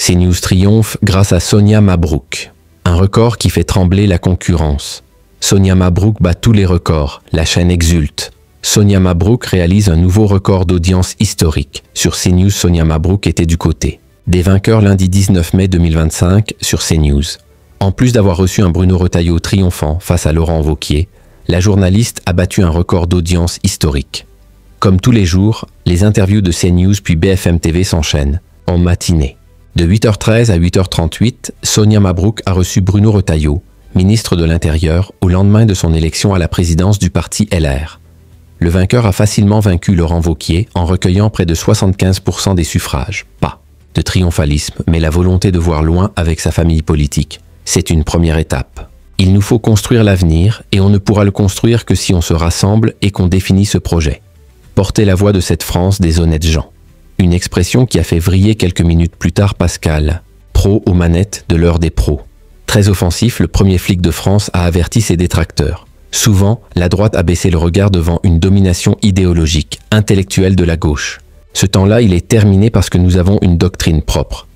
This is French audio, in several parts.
CNews triomphe grâce à Sonia Mabrouk. Un record qui fait trembler la concurrence. Sonia Mabrouk bat tous les records, la chaîne exulte. Sonia Mabrouk réalise un nouveau record d'audience historique. Sur CNews, Sonia Mabrouk était du côté des vainqueurs lundi 19 mai 2025 sur CNews. En plus d'avoir reçu un Bruno Retailleau triomphant face à Laurent Wauquiez, la journaliste a battu un record d'audience historique. Comme tous les jours, les interviews de CNews puis BFM TV s'enchaînent, en matinée. De 8h13 à 8h38, Sonia Mabrouk a reçu Bruno Retailleau, ministre de l'Intérieur, au lendemain de son élection à la présidence du parti LR. Le vainqueur a facilement vaincu Laurent Wauquiez en recueillant près de 75% des suffrages. Pas de triomphalisme, mais la volonté de voir loin avec sa famille politique. C'est une première étape. Il nous faut construire l'avenir et on ne pourra le construire que si on se rassemble et qu'on définit ce projet. Porter la voix de cette France des honnêtes gens. Une expression qui a fait vriller quelques minutes plus tard Pascal, pro aux manettes de l'heure des pros. Très offensif, le premier flic de France a averti ses détracteurs. Souvent, la droite a baissé le regard devant une domination idéologique, intellectuelle de la gauche. Ce temps-là, il est terminé parce que nous avons une doctrine propre.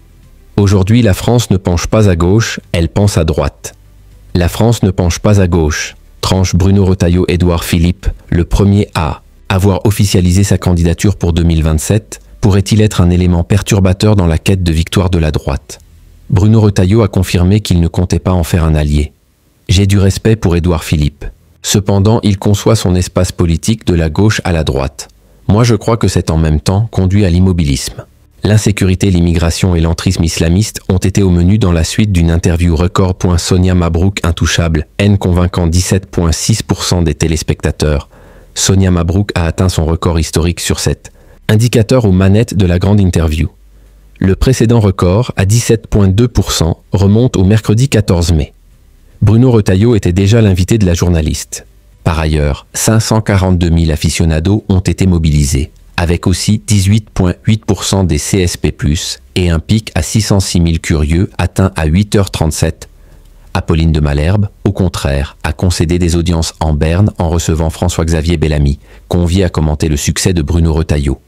Aujourd'hui, la France ne penche pas à gauche, elle pense à droite. La France ne penche pas à gauche, tranche Bruno Retailleau-Édouard Philippe, le premier à avoir officialisé sa candidature pour 2027, pourrait-il être un élément perturbateur dans la quête de victoire de la droite. Bruno Retailleau a confirmé qu'il ne comptait pas en faire un allié. J'ai du respect pour Édouard Philippe. Cependant, il conçoit son espace politique de la gauche à la droite. Moi, je crois que c'est en même temps conduit à l'immobilisme. L'insécurité, l'immigration et l'entrisme islamiste ont été au menu dans la suite d'une interview record. Sonia Mabrouk intouchable, haine convaincant 17,6% des téléspectateurs. Sonia Mabrouk a atteint son record historique sur 7 indicateurs aux manettes de la grande interview. Le précédent record, à 17,2%, remonte au mercredi 14 mai. Bruno Retailleau était déjà l'invité de la journaliste. Par ailleurs, 542 000 aficionados ont été mobilisés, avec aussi 18,8% des CSP+, et un pic à 606 000 curieux atteint à 8h37. Apolline de Malherbe, au contraire, a concédé des audiences en berne en recevant François-Xavier Bellamy, convié à commenter le succès de Bruno Retailleau.